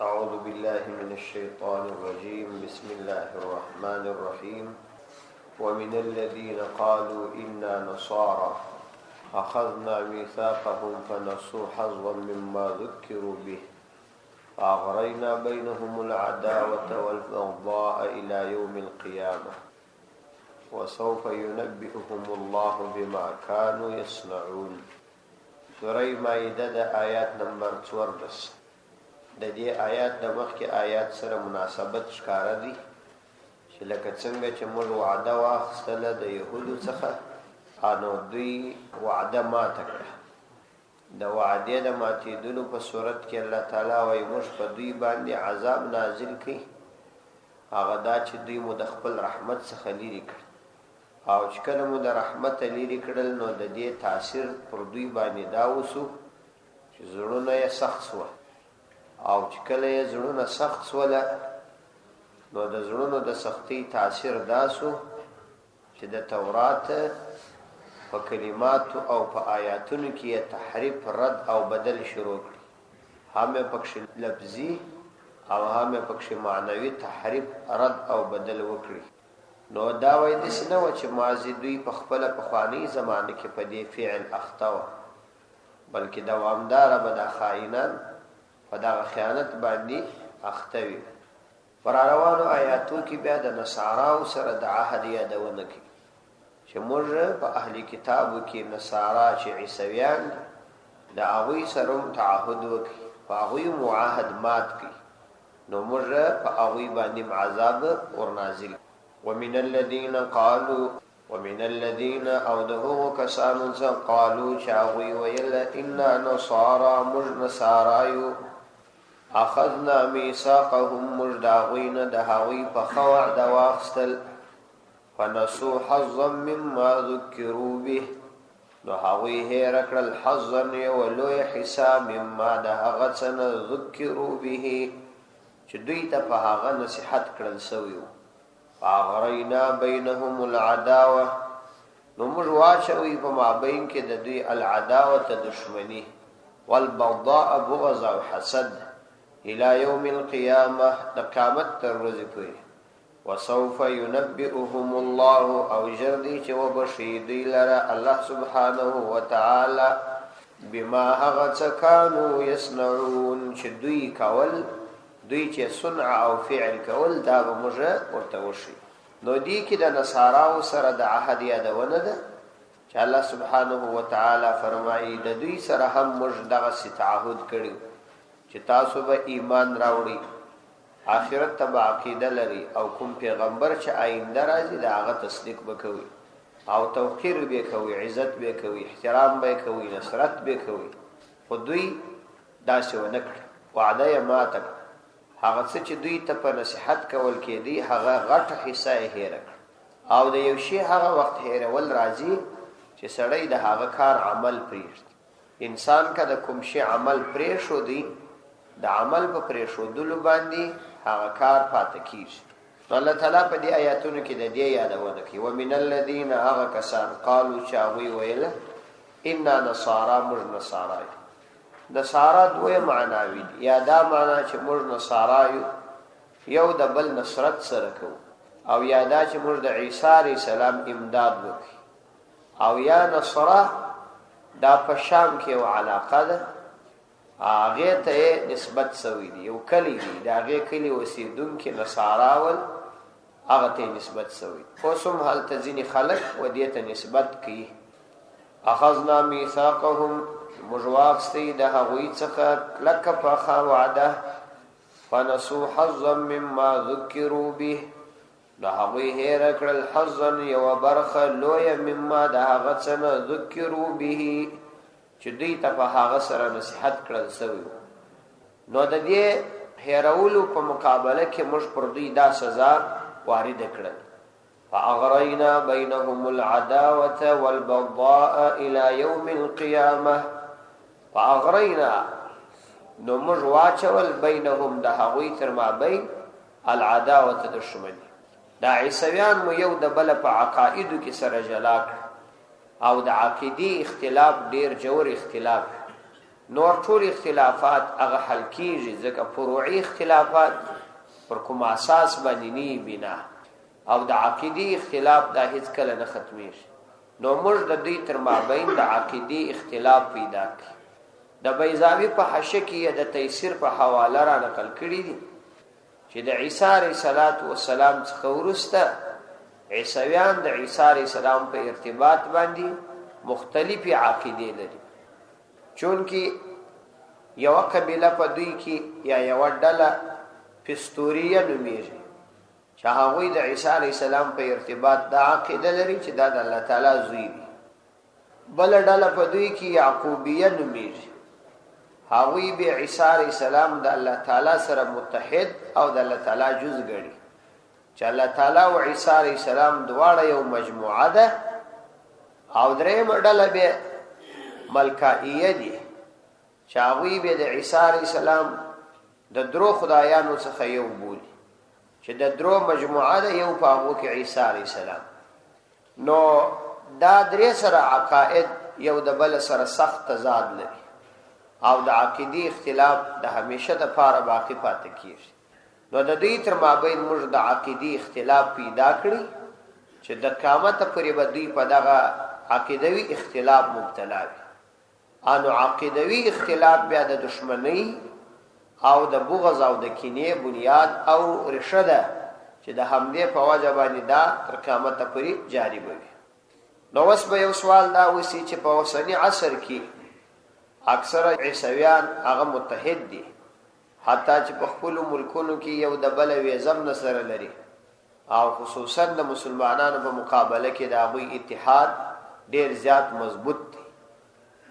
أعوذ بالله من الشيطان الرجيم. بسم الله الرحمن الرحيم. ومن الذين قالوا إنا نصارى أخذنا ميثاقهم فنسوا حظا مما ذكروا به فأغرينا بينهم العداوة والبغضاء إلى يوم القيامة وسوف ينبئهم الله بما كانوا يصنعون. سورة مائدة آيات نمبر 14. د دې آیات د مخکې آیات سره مناسبت ښکاره دي چې لکه څنګه چې موږ وعده واخیستله د یهودو څخه نو دوی وعده ماته کړه. د وعدې د ماتېدلو په صورت کې الله تعالی وایي موږ په دوی باندې عذاب نازل کړي، هغه دا چې دوی مو د خپل رحمت څخه لرې کړ، او چې کله مو د رحمت لرې کړل نو د دې تاثیر پر دوی باندې دا وسو چې زړونه یې سخت شوه، او چې کله یې زړونه سخت سوله نو د زړونو د سختۍ تاثیر داسو چې د تورات په کلماتو او په آیاتونو کې یې تحریف، رد او بدل شروع کړي. هم یې پکښې لفظي او هم یې پکښې معنوي تحریف، رد او بدل وکړي. نو دا وایي داسې نه وه چې ماضي دوی په خپله پخوانۍ زمانه کې په دې فعل اخته وه، بلکې دوامداره به دا خائنان په دغه خیانت باندې اخته وي. پر روانو آیاتو کې بیا د نصاراو سره د عهد یادونه کوي چې موږ په اهل کتابو کې نصارا چې عیسویان د هغوی سره تعهد وکړي، په هغوی معاهد مات کړي، نو موږ په هغوی باندې عذاب ورنازل. ومن الذين قالوا ومن الذين او د هغو کسانو څخه قالو چې هغوی ویل انا نصارا موږ نصارایو اخذنا میثاقهم موږ د هغوی نه د هغوی په ښه وعده واخیستل فنسوا حظا مما ذکروا به نو هغوی هېره کړل حظا یوه لویه حصه مما د هغه څه نه ذکروا به چې دوی ته په هغه نصیحت کړل سوي وو. فاغرینا بینهم العداوه نو موږ واچوي په مابین کې د دوی العداوه دشمني والبغضاء بغض او حسد الى يوم القيامه د قیامت تر ورځې پورې. وسوف ينبئهم الله او جردي چې وبشي دوی لره الله سبحانه وتعالى بما هغه څه كانوا يصنعون چې دوی کول، دوی چې صنع او فعل کول دا به موږ ورته وشي. نو دې کې د نصاراو سره د عهد یادونه ده چې الله سبحانه وتعالى فرمایي د دوی سره هم موږ دغسې تعهد کړي چې تاسو به ایمان راوړي، آخرت ته به عقیده لري، او کوم پیغمبر چې آینده راځي د هغه تصدیق به کوي، او توقیر به کوي، عزت به کوي، احترام به کوي، نصرت به کوي. خو دوی داسې ونه کړه، وعده یې ماته کړه. هغه څه چې دوی ته په نصیحت کول کېدی هغه غټه حصه یې هېره کړه. او د یو شي هغه وخت هېرول راځي چې سړی د هغه کار عمل پرېږدي. انسان که د کوم شي عمل پرېښودي، د عمل په پرېښودلو باندې هغه کار پاته کېږي. نو الله تعالی په دې آیاتونو کې د دې یادونه کوي. ومن الذین هغه کسان قالو چې هغوی ویله انا نصارا موږ نصارا یو. نصارا دوه معناوي دي، یا دا معنا چې موږ نصارا یو د بل نصرت سره کوو، او یا دا چې موږ د عیسی علیه السلام امداد وکړي، او یا نصره دا په شام کې یو علاقه ده، هغې ته یې نسبت سوی دی، یو کلی دی، د هغې کلي اوسېدونکي نصارا ول، هغه ته یې نسبت سوی دی. اوس هم هلته ځینې خلک و دې ته نسبت کوي. اخذنا میثاقهم موږ واخیستئ د هغوی څخه کلکه پخه وعده فنسوا حظا مما ذکروا به د هغوی هېره کړل حظا یوه برخه لویه مما د هغه څه نه ذکروا به چې دوی ته په هغه سره نصیحت کړل سوي وو. نو د دې هېرولو په مقابله کې موږ پر دوی دا سزا وارده کړل. فاغرینا بینهم العداوة والبغضاء الى یوم القیامه فاغرینا نو موږ واچول بینهم د هغوی تر مابین العداوة دشمني. دا عیسویان مو یو د بله په عقایدو کې سره جلا کړ، او د عقیدې اختلاف ډیر جوړ اختلاف، نور ټول اختلافات هغه حل کیږي ځکه فروعي اختلافات پر کوم اساس باندې نی بنا او د عقیدی اختلاف دا هیڅ کله نه ختمیږي نو موږ د دې تر مابین د عقیدی اختلاف پیدا کړ د بیضاوی په حاشیه کې د تیسیر په حواله را نقل کړی دي چې د عیسی علیه السلام څخه ورسته عیسویان د عیسی علیه السلام په ارتباط باندې مختلفي عقیدې لري چونکی یو قبیله په دوی کې یا یو ډله پستوریه نومیږي چې هغوی د عیسی علیه السلام په ارتباط دا عقیده لري چې دا د الله تعالی زوی دی بل ډله په دوی کې یعقوبیه نومیږي هغوی به عیسی علیه السلام د الله تعالی سره متحد او د الله تعالی جز ګڼي چې الله تعالی او عیسی علیه السلام دواړه یو مجموعه ده او درېم ډله به ملکائیه دي چې هغوی به د عیسی علیه السلام د درو خدایانو څخه یو بولي چې د درو مجموعه ده یو په هغو کې عیسی علیه السلام نو دا درې سره عقاید یو د بل سره سخت تضاد لري او د عقیدی اختلاف د همیشه د پاره باقی پاتې کیږي نو د دې تر مابین موږ د عقیدی اختلاف پیدا کړی چې د قیامت پورې به دوی په دغه عقیدوي اختلاف مبتلا وي انو عقیدوي اختلاف بیا د دشمنی او د بغض او د کینې بنیاد او رشه ده چې د حمله په وجه باندې دا تر قیامت پورې جاری وي نو اوس به یو سوال دا وسی چې په اوسنی عصر کې اکثر عیسویان هغه متحد دي حتی چې په خپل ملکونو کې یو د بل ویزم نصر لري او خصوصا د مسلمانانو په مقابله کې د هغوی اتحاد ډیر زیات مضبوط دی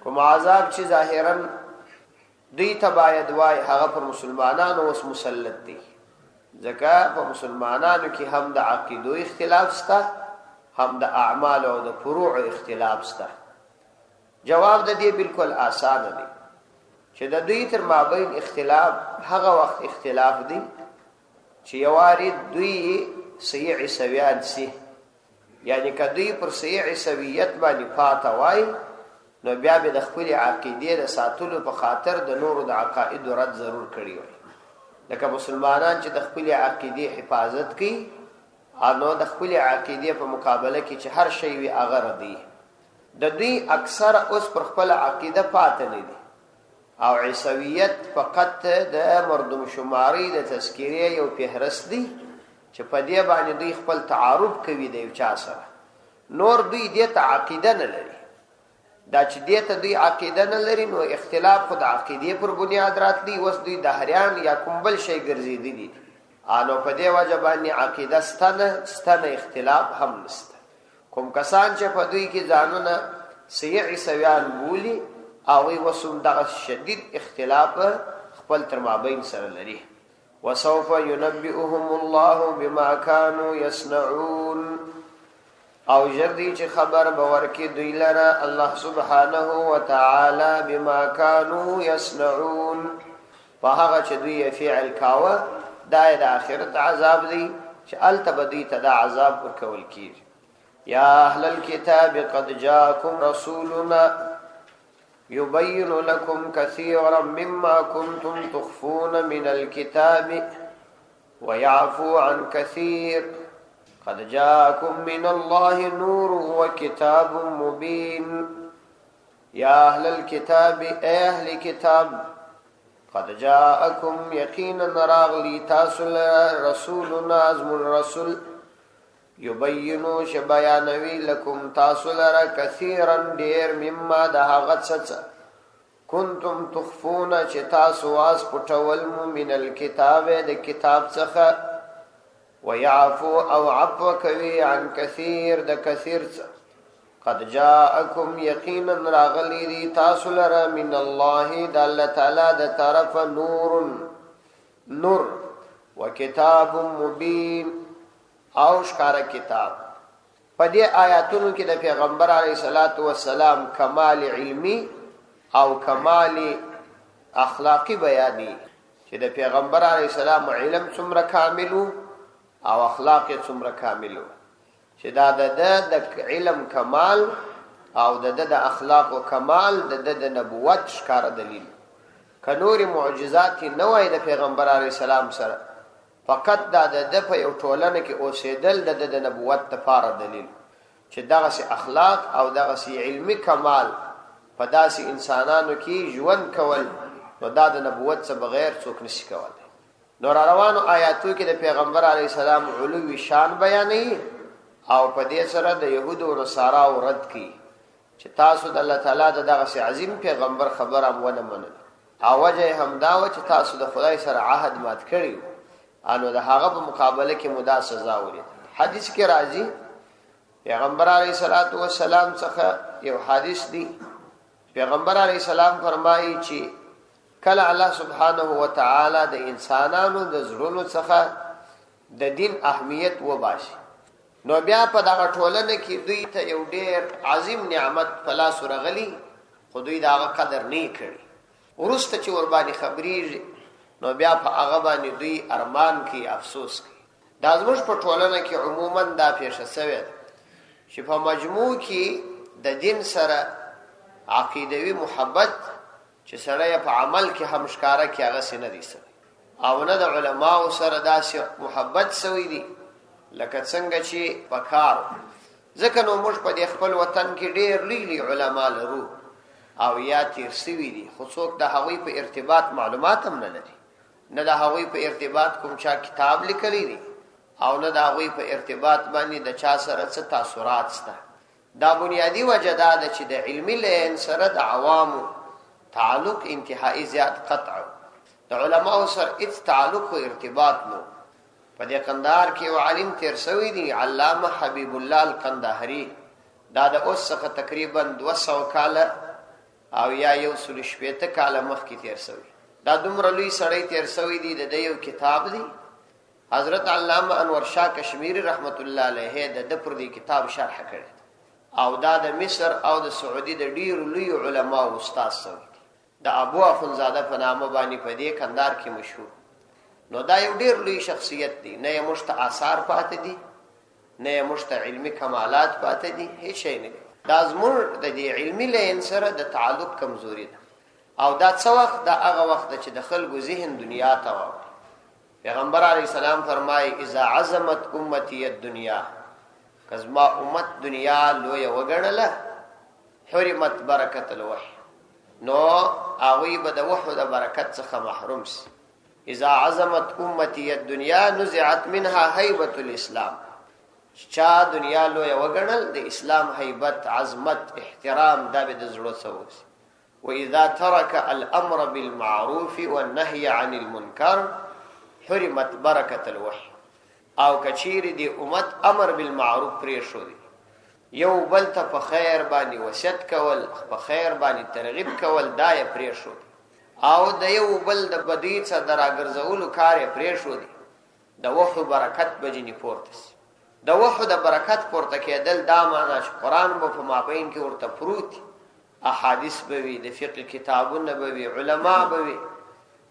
کوم عذاب چې ظاهرا دوی ته باید وای هغه پر مسلمانانو اوس مسلط دي ځکه په مسلمانانو کې هم د عقیدو اختلاف شته هم د اعمال او د فروع اختلاف شته جواب د دې بالکل آسان دی چې د دوی تر مابین اختلاف هغه وخت اختلاف دی چې یواري دوی صحیح عیسویان سي یعنی کدی پر صحیح عیسویت باندې پاته وای نو بیا به د خپل عقیده د ساتلو په خاطر د نورو د عقاید رد ضرور کړی وای لکه مسلمانان چې د خپل عقیده حفاظت کوي انو د خپل عقیده په مقابله کې چې هر شی وی هغه ردی د دوی اکثر اوس پر خپل عقیده پاتې نه دي او عیسویت فقط د مردم شماري د تذکیره یو فهرست دی چې په دې باندې دوی خپل تعارف کوي د یو چا سره نور دوی دې ته عقیده نه لري دا چې دې ته دوی عقیده نه لري نو اختلاف خود عقیده پر بنیاد راتلی اوس دوی دهریان یا کوم بل شی ګرځېدي دي انو په دې وجه باندې عقیده ستنه اختلاف هم نشته کوم کسان چې په دوی کې ځانونه صحیح عیسویان بولی او وی وسوم دغه شدید اختلاف خپل تر مابین سره لري وسوف ينبئهم الله بما كانوا يصنعون او جردي چې خبر باور کې دوی لره الله سبحانه وتعالى بما كانوا يصنعون په هغه چې دوی فعل کاوه دا د آخرت عذاب دی چې التبدی ته دا عذاب ورکول کیږي یا اهل الكتاب قد جاءكم رسولنا يبين لكم كثيرا مما كنتم تخفون من الكتاب ويعفو عن كثير قد جاءكم من الله نور وكتاب مبين يا أهل الكتاب أهل كتاب قد جاءكم يقينا راغلي تاسل رسولنا عزم الرسول يبينو شبيانوي لكم تاسل كثيرا دير مما دها غدست كنتم تخفون چتاسو واس پټول من الكتاب د کتاب څخه ويعفو او عفو کوي عن كثير د كثير قد جاءكم يقينا راغلي دي تاسو لرا من الله د الله تعالی د طرف نور وكتاب مبين او شکار کتاب په دې آیاتونو کې د پیغمبر علیه الصلاۃ والسلام کمال علمی او کمال اخلاقی بیانې چې د پیغمبر علیه السلام علم څومره کاملو او اخلاق څومره کاملو چې دا د علم کمال او د اخلاق او کمال د نبوت ښکار دلیل. که نور معجزات نه وای د پیغمبر علیه السلام سره، فقط د په یو ټولنه کې اوسېدل د نبوت لپاره دلیل چې دغسې اخلاق او دغسې علمي کمال په داسې انسانانو کې ژوند کول، نو دا د نبوت څخه بغیر څوک نشي کولی. نو را روانو آیاتو کې د پیغمبر علیه السلام علوي شان بیانوي او په دې سره د یهودو او نصاراو رد کوي چې تاسو د الله تعالی د دغسې عظیم پیغمبر خبره ونه منله، او وجه همدا و چې تاسو د خدای سره عهد مات کړی انو د هغه په مقابله کې مدا سزا ولید. حدیث کې راځي پیغمبر علیه السلام څخه یو حدیث دی، پیغمبر علیه السلام فرمایي چې کله الله سبحانه و تعالی د انسانانو د زړونو څخه د دین اهمیت وباسي، نو بیا په دغه ټولنه کې دوی ته یو ډېر عظیم نعمت په لاس ورغلی، خو دوی د هغه قدر نه کړي. وروسته چې ورباندې خبرېږي نو بیا په هغه باندې دوی ارمان کوي، افسوس کوي. دا زموږ په ټولنه کې عموما دا پیښه سوې ده چې په مجموع کې د دین سره عقیدوي محبت چې سړی په عمل کې هم ښکاره کړي هغسې نه دی سوی، او نه د علماو سره داسې محبت سوی دی لکه څنګه چې په کار. ځکه نو موږ په دې خپل وطن کې ډېر لوی علما لرو او یا تیر سوي دي، خو څوک د هغوی په ارتباط معلومات هم نه لري، نه د هغوی په ارتباط کوم چا کتاب لیکلی دی او نه د هغوی په ارتباط باندې د چا سره څه تاثرات شته. دا بنیادی وجه دا ده چې د علمي لین سره د عوامو تعلق انتهایی زیات قطع، د علماو سره هیڅ تعلق او ارتباط نو. په دې قندهار کې یو عالم تیر سوی دی، علامه حبیب الله القندهري، دا د اوس څخه تقریبا 200 کاله او یا 160 کاله مخکې تیر سوی. دا دومره لوی سړی تیر سوی دی، د یو کتاب دی حضرت علامه انور شاه کشمیری رحمت الله علیه د پر دې کتاب شرح کړی، او دا د مصر او د سعودي د ډیرو لوی علما او استاد سوی د ابو اخونزاده په نامه باندې په دې کندهار کې مشهور. نو دا یو ډیر لوی شخصیت دی، نه یې موږ ته آثار پاتې دي، نه یې موږ ته علمي کمالات پاتې دي، هیڅ شی نه. دا زموږ د دې علمي لین سره د تعلق کمزوري ده، او دا څه وخت دا هغه وخت چې د خلکو ذهن دنیا ته واوړي. پیغمبر علیه السلام فرمایي اذا عظمت امتی الدنیا، که زما امت دنیا لویه وګڼله حرمت برکت الوحی، نو هغوی به د وحو د برکت څخه محروم سي. اذا عظمت امتی الدنیا نزعت منها هیبت الاسلام، چا دنیا لویه وګڼل د اسلام هیبت، عظمت، احترام دا به د زړه څه وسي. واذا ترك الامر بالمعروف والنهي عن المنکر حرمت برکت الوحی، او کچیر دی امت امر بالمعروف پریښودی، یو بل ته په خیر باندې وصیت کول، په خیر باندې ترغیب کول، دا یې پریښودی، او د یو بل د بدی څخه د راګرځولو کار یې پریښودی. د وحو برکت به ځینې پورته سي. د وحو د برکت پورته کېدل دا معنا چې قرآن به په مابین کې ورته پروت، احادیث به وي، د فقه کتابونه به وي، علما به وي،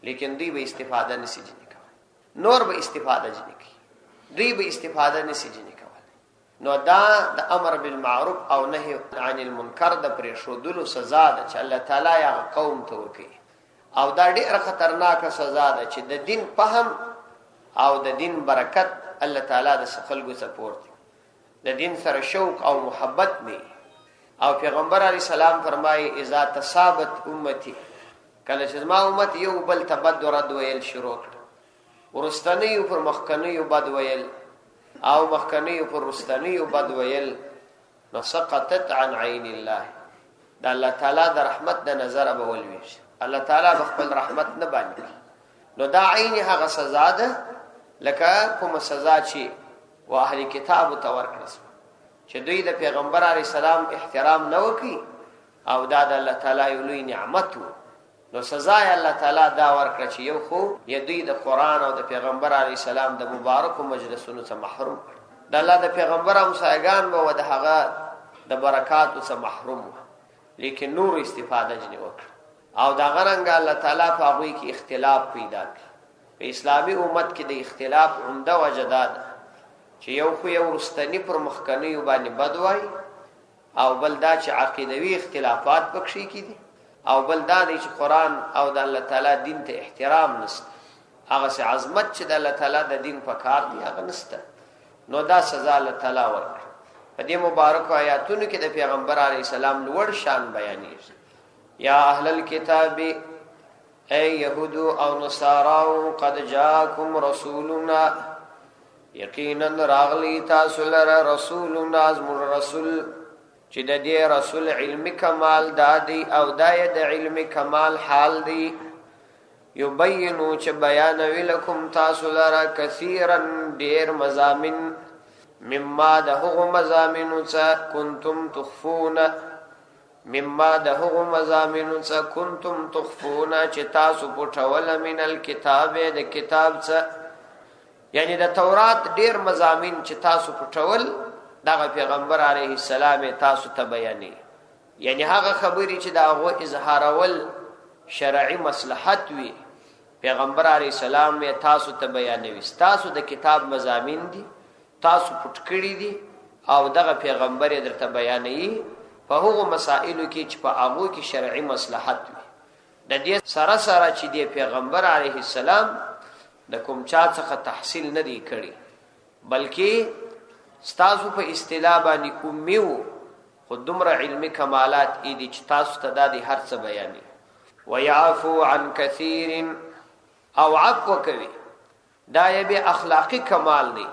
لیکن دوی به استفاده نسی ځینې کولی، نور به استفاده ځینې کوي، دوی به استفاده نسی ځینې کولی. نو دا د امر بالمعروف او نهي عن المنکر د پرېښودلو سزا ده چې الله تعالی هغه قوم ته ورکوي، او دا ډېره خطرناکه سزا ده چې د دین فهم او د دین برکت الله تعالی د خلکو څخه پورته، د دین سره شوق او محبت نه. او پیغمبر علیه السلام فرمایي اذا تصابت امتی، کله چې زما امت یو بل ته بد رد ویل شروع کړ، ورستنیو پر مخکنیو بد ویل او مخکنیو پر رستنیو بد ویل، نو سقطت عن عین الله، د الله تعالی د رحمت د نظر به ولويږي، الله تعالی به خپل رحمت نه باندې. نو دا عین هغه سزا ده لکه کومه سزا چې و اهل کتاب ته ورکړل چې دوی د پیغمبر علی السلام احترام نه وکړي، او دا د الله تعالی یو لوی نعمت و. نو سزا یې الله تعالی دا ورکړه چې یو خو یې دوی د قرآن او د پیغمبر علی السلام د مبارکو مجلسونو څخه محروم کړ، د الله د پیغمبر همسایګان به و د هغه د برکاتو څخه محروم و، لیکن نور استفاده ځنې وکړه. او دا غرنګ الله تعالی په هغوی کې اختلاف پیدا کړ. په اسلامي امت کې د اختلاف عمده وجه دا ده چې یو خو یو رستنی پر مخکنیو باندې بد وایي، او بل دا چې عقیدوي اختلافات پکې کیدي او بل دا چې قران او د الله تعالی دین ته احترام نشته هغه سه عظمت چې د الله تعالی د دین په کار دی هغه نشته نو دا سزا الله تعالی ورکړي په دې مبارک آیاتونو کې د پیغمبر علی السلام لوړ شان بیانېږي یا اهل الكتاب اے یهود او نصارا قد جاءکم رسولنا یقینا راغلی تاسو لره رسولنا ازمر رسول چې د دې رسول علم کمال دادی او دای د علم کمال حال دی یبینو چې بیان ویلکم تاسو لره کثیرا ډیر مزامن مما دهغه مزامن څخه کنتم تخفون مما دهغه مزامن څخه کنتم تخفون چې تاسو پټول من الكتاب د کتاب څخه یعنی د تورات ډیر مزامن چې تاسو پټول دغه پیغمبر علیه السلام تاسو ته بیانې یعنی هغه خبرې چې دغه اظهارول شرعي مصلحت وي پیغمبر علیه السلام تاسو ته بیانوي تاسو د کتاب مزامین دي تاسو پټ کړی دي او دغه پیغمبر درته بیانوي په هغو مسائلو کې چې په هغه کې شرعي مصلحت وي د دې سره سره چې د پیغمبر علیه السلام د کوم چا څخه تحصیل نه دی کړی بلکې ستاسو په اصطلاح باندې امیو خودمره علمي کمالات ای دي چې تاسو ته د هر څه بیانې ويعفو عن كثير او عفو کوي دا یې به اخلاقی کمال دی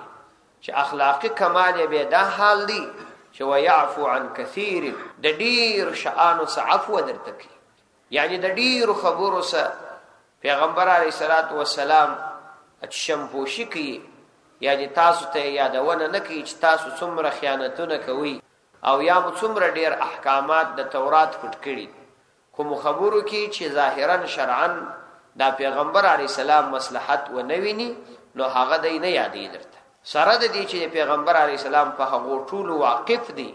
چې اخلاقی کمال یې به دا حال دی چې ويعفو عن كثير د ډیر شانو څخه عفو درته کوي یعنی د ډیر خبرو څخه پیغمبر علیه الصلاۃ والسلام اچشمپوشي کوي یعنی تاسو ته یادونه نه کوي چې تاسو څومره خیانتونه کوي او یا څومره ډیر احکامات د تورات پټ کړي کوم خبرو کې چې ظاهرا شرعا دا پیغمبر علی السلام مصلحت و نویني نو هغه دې نه یادې درته سره د دې چې پیغمبر علی السلام په هغه ټول واقف دي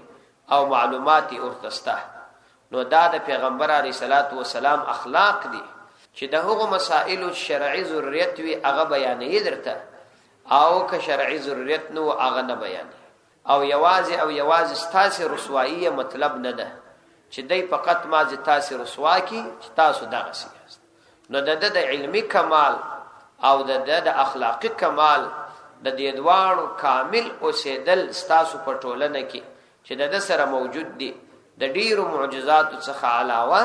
او معلومات ورتسته نو دا د پیغمبر علی السلام اخلاق دي چې د هغو مسائل شرعي ضرورت وي هغه بیانې درته او که شرعي ضرورت نو هغه نه بیان او یوازې ستاسو رسوایي مطلب نه ده چې دای فقط ما ز تاسو رسوا کی چې تاسو دغه سیاست نو د علمي کمال او د اخلاقی کمال د دې دوانو کامل اوسېدل ستاسو په ټولنه کې چې د سره موجود دي د ډیرو معجزات څخه علاوه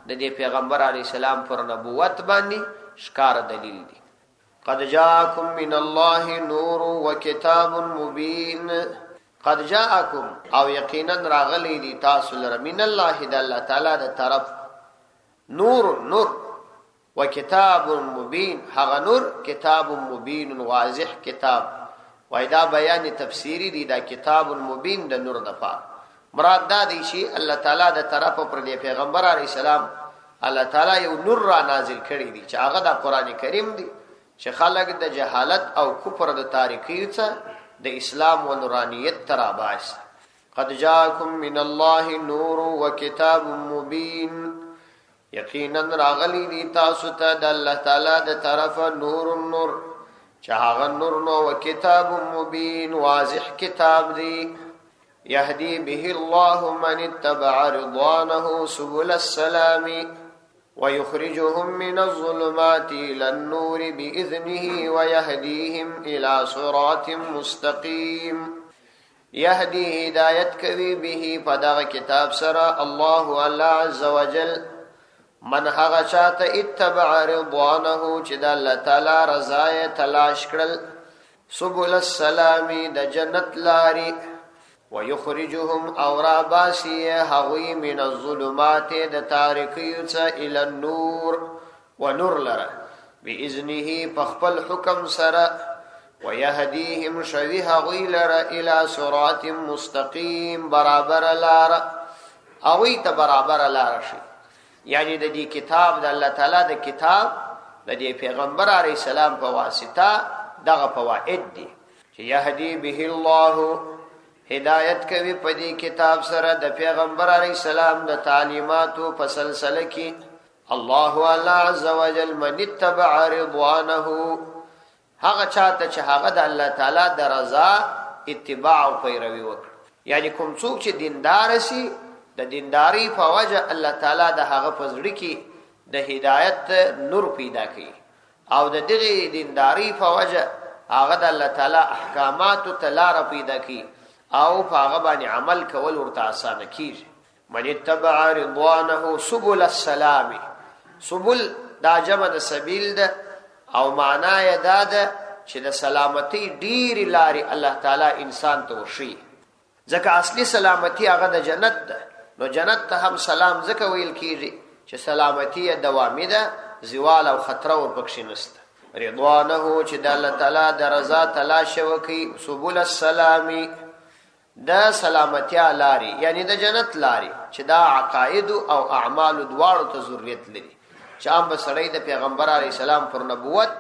د دې پیغمبر علی السلام پر نبوت باندې ښکار دلیل دي قد جاءكم من الله نور وكتاب مبين قد جاءكم او یقینا راغلی دي تاسو لره من الله د الله تعالی د طرف نور وكتاب مبين هغه نور کتاب مبين واضح کتاب وایدا بیان تفسیری دی دا کتاب مبین د نور دفع مراد دا دی شي الله تعالی د طرف پر دی پیغمبر علی السلام الله تعالی یو نور را نازل کړی دی چې هغه د قران کریم دی چې خلق د جهالت او کفر د تاریکی څخه د اسلام و نورانیت تر اباس قد جاءكم من الله نور وكتاب مبين یقینا راغلی دی تاسو ته د الله تعالی د طرف نور چې هغه نور نو وکتاب مبین واضح کتاب دی یهدی به الله من اتبع رضوانه سبل السلام ويخرجهم من الظلمات إلى النور بإذنه ويهديهم إلى صراط مستقيم يهدي هدايت كذي به فدغ كتاب سرى الله عز وجل من هغه چاته اتبع رضوانه چې د الله تعالی رضا یې تلاش کړل سبل السلام د جنت لاري ويخرجهم اورا باسي هوي من الظلمات د تاریکی څخه الى النور ونور لره باذنه فخبل حكم سره ويهديهم شوي هوي لره الى صراط مستقيم برابر لاره اوي ته برابر لاره شي یعنی د دې کتاب د الله تعالی د کتاب د دې پیغمبر علی السلام په واسطه دغه فواید دي چې يهدي به الله هدایت کوي په دې کتاب سره د پیغمبر علی السلام د تعلیماتو په سلسله کې الله عز وجل من اتبع رضوانه هغه چاته چې هغه د الله تعالی د رضا اتباع او پیروي وکړي یعنی کوم څوک چې دیندار شي د دینداری په وجه الله تعالی د هغه پزړی کې د هدایت نور پیدا کوي او د دغه دینداری په وجه هغه د الله تعالی احکامات تلار پیدا کوي او په هغه باندې عمل کول ورته آسان کیږي. من اتبع رضوانه سبل السلام، سبل دا جمع د سبیل ده او معنا یې دا ده چې د سلامتی ډیر لاري الله تعالی انسان ته ورشي. ځکه اصلي سلامتی هغه د جنت ده، نو جنت ته هم سلام ځکه ویل کیږي چې سلامتی دوامي ده، زوال او خطر ور پکښ نشته. رضوانه چې د الله تعالی د رضا تلاش وکي، سبل السلام دا سلامتی لاري یعنی د جنت لاري چې دا عقاید او اعمال دواړو ته ضرورت لري. چې ام بسړی د پیغمبر علی السلام پر نبوت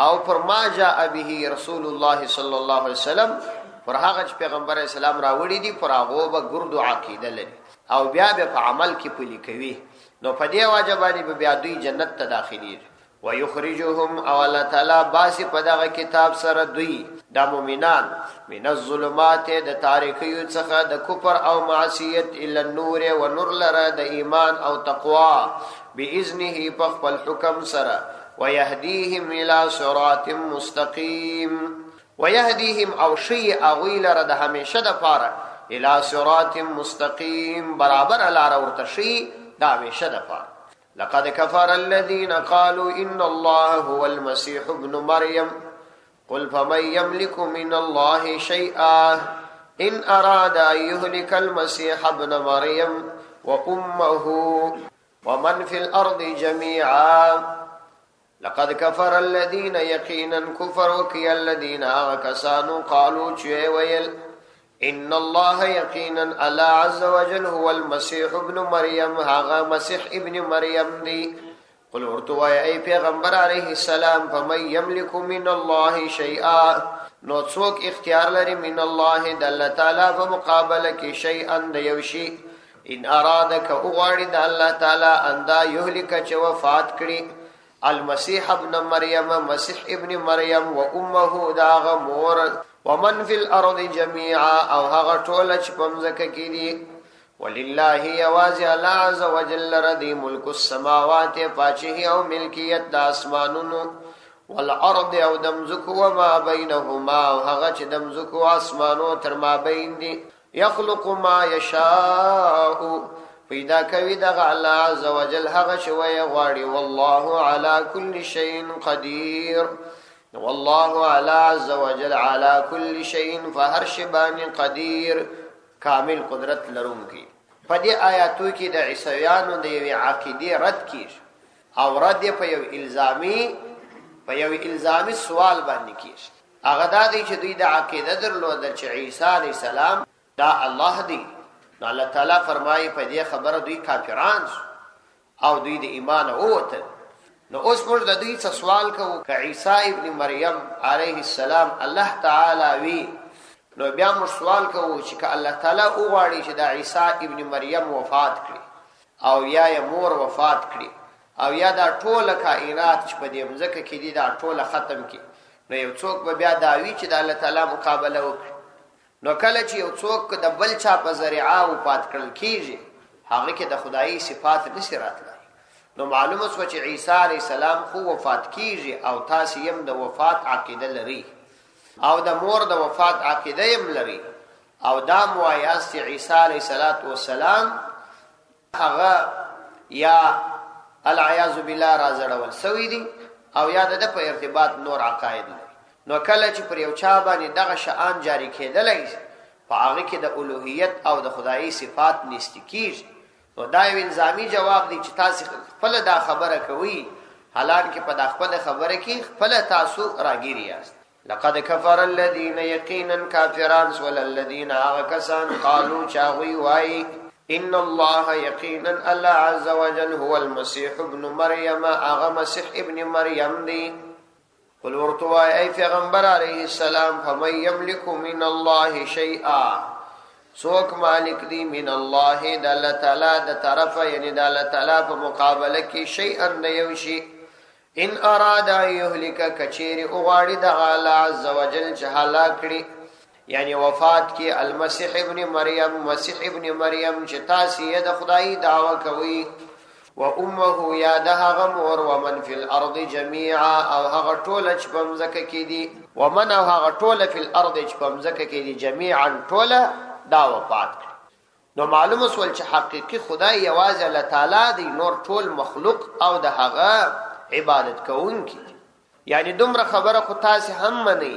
او پر ما جاء به رسول الله صلی الله علیه وسلم پر هغه چې پیغمبر اسلام راوړي دي پر هغه به ګردو عقیده لري او بیا به په عمل کې پلي کوي، نو په دې واجبانی به بیا دوی جنت ته داخلي. ويخرجهم او الله تعالی باسی په دغه کتاب سره دوی د مؤمنان من الظلمات د تاریکیو څخه د کفر او معصیت الى النور و نور لره د ایمان او تقوا باذنه په خپل حکم سره ويهديهم الى صراط مستقيم. ويهديهم او شيء اغيل رد همیشه د پاره الى صراط مستقيم برابر لار ورته شي دا همیشه د پاره. لقد كفر الذين قالوا إن الله هو المسيح ابن مريم قل فمن يملك من الله شيئا إن أراد أن يهلك المسيح ابن مريم وأمه ومن في الأرض جميعا. لقد كفر الذين يقينا كفر وكي الذين آغكسانوا قالوا ويل ان الله يقينا الله عز وجل هو المسيح ابن مريم هاغا مسيح ابن مريم دي. قل ورتوا اي پیغمبر عليه السلام فمن يملك من الله شيئا نو څوک اختیار لري من الله د الله تعالی په مقابله کې شيئا د یو شی ان ارادک اوغاړي د الله تعالی اندا يهلك چې وفات کړي المسيح ابن مريم مسيح ابن مريم و امه داغ مور ومن في الارض جميعا او هغه ټول چې پمزکه کې دي. ولله يواز الله عز وجل ردي ملك السماوات پاچه او ملکیت د اسمانونو والارض او دمزکو وما بينهما او هغه چې دمزکو اسمانو تر ما بین دي. يخلق ما يشاء پیدا کوي دغه الله عز وجل هغه چې وي غواړي. والله على كل شيء قدير. والله على عز وجل على كل شيء فهر شبان قدير کامل قدرت لرونکی. په دې آیاتو کې د عیسویانو د یوې عقیدې رد کیږي او رد په یو الزامي سوال باندې کیږي. هغه دا دی چې دوی د عقیده درلوده چې عیسی علی السلام دا الله دی. نو الله تعالی فرمایي په دې خبره دوی کافران او دوی د ایمان اوته. نو اوس موږ د دوی څخه سوال کوو ک عیسی ابن مریم علیه السلام الله تعالی وی، نو بیا موږ سوال کوو چې ک الله تعالی وغواړي چې د عیسی ابن مریم وفات کړي او یا مور وفات کړي او یا دا ټول کائنات چې په دې مځکه کې دي دا ټول ختم کړي، نو یو څوک به بیا داوی چې د الله تعالی مقابله وکړي. نو کله چې یو څوک د بل چا په ذریعہ وفات کړل کیږي هغه کې د خدایي صفات نشي راتلای. نو معلومه شو چې عیسی علی السلام خو وفات کیږي او تاسو یې د وفات عقیده لري او د مور د وفات عقیده یې لري او دا موایاست چې عیسی علیه السلام هغه یا العیاذ بالله رازړول سوی دي او یا د په ارتباط نور عقاید لري. نو کله چې پر یو چا باندې دغه شان جاری کېدلای په هغه کې د الوهیت او د خدایي صفات نشته کیږي. نو دا یو الزامي جواب دی چې تاسو خپل دا خبره کوي حالانکه په دا خپل خبره کې خپل تاسو راګیری یاست. لقد كفر الذين يقينا كافرون والذين كسان قالوا چاوي واي ان الله يقينا الله عز وجل هو المسيح ابن مريم اغه مسيح ابن مريم دي. قل ورتوا اي پیغمبر عليه السلام فمن يملك من الله شيئا سوک مالک دی من الله د الله تعالی د طرفه یعنی د الله تعالی په مقابله کې شیئا نیوشي. ان اراد یهلک کچیر اوغاړي د الله عز وجل چې هلاکړي یعنی وفات کې المسیح ابن مریم مسیح ابن مریم چې تاسو یې د خدای دعوه کوي و امه یا د هغه مور و من فی الارض جميعا او هغه ټوله چې په مځکه کې دي و من او هغه ټوله فی الارض چې په مځکه کې دي جميعا ټوله دا وفات نو معلومه سول چې حقيقي خدای یوازې الله تعالی دی نور ټول مخلوق او د هغه عبادت کوونکی یعنی دومره خبره خو تاسو هم منئ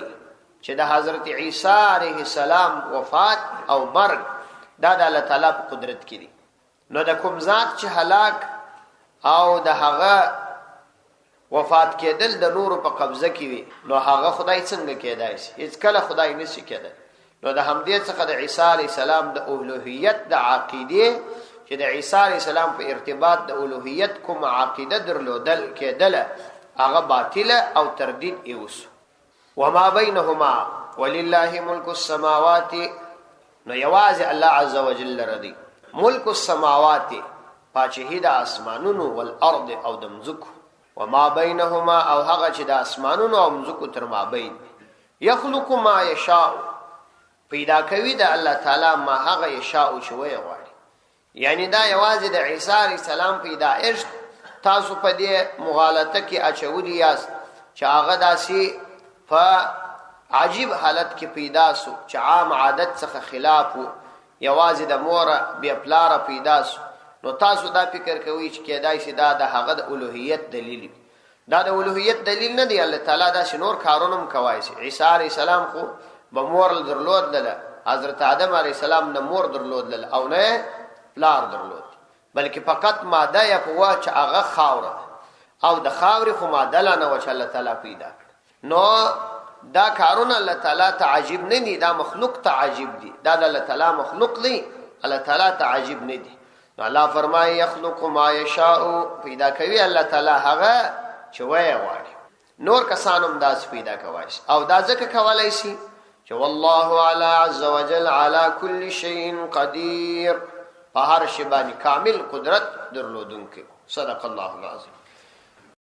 چې د حضرت عیسی علیه السلام وفات او مرګ دا د الله تعالی په قدرت کې دي نو د کوم ذات چې هلاک او د هغه وفات کېدل د نور په قبضه کې وي نو هغه خدای څنګه کېدای شي هیڅ کله خدای نشي کېدای نو د همدې څخه د عیسی علیه السلام د اولوهیت د عقیده چې د عیسی علیه السلام په ارتباط د اولوهیت کوم عقیده درلودل کېدل هغه باطله او تردید ایوس وما بینهما ولله ملک السماوات نو یوازې الله عز وجل رضی ملک السماوات پاچهی د اسمانونو والارض او د مځکو وما بینهما او هغه چې د اسمانونو او مځکو تر مابین یخلق ما یشاء پیدا کوي د الله تعالی ما هغه یشاء شوی غواړي یعنی دا یوازې د عیسی علیه السلام پیدائش تاسو په دې مغالطه کې اچولي یاست چې هغه داسي په عجیب حالت کې پیدا سو چې عام عادت څخه خلاف وو یوازې د مور بیا پلار پیدا سو نو تاسو دا فکر کوئ چې کېدای شي دا د هغه د اولوهیت دلیل دا د اولوهیت دلیل نه دی الله تعالی دا شنور کارونه کوي شي عیسی علیه السلام خو به مور درلود دله حضرت آدم علیه السلام نه مور درلود دله او نه پلار درلود بلکې فقط ماده یا قوا چې هغه خاور او د خاوري خو ماده نه و چې الله تعالی پیدا نو دا کارونه الله تعالی تعجب نه دي دا مخلوق تعجب دي دا د الله تعالی مخلوق دي الله تعالی تعجب نه دي نو الله فرمایي يخلق ما يشاء پیدا کوي الله تعالی هغه چې وای غواړي نور کسانم داس پیدا کوي او دا ځکه کولای شي چې والله علی عز وجل علی كل شيء قدير په هر شی باندې کامل قدرت درلودونکی صدق الله العظیم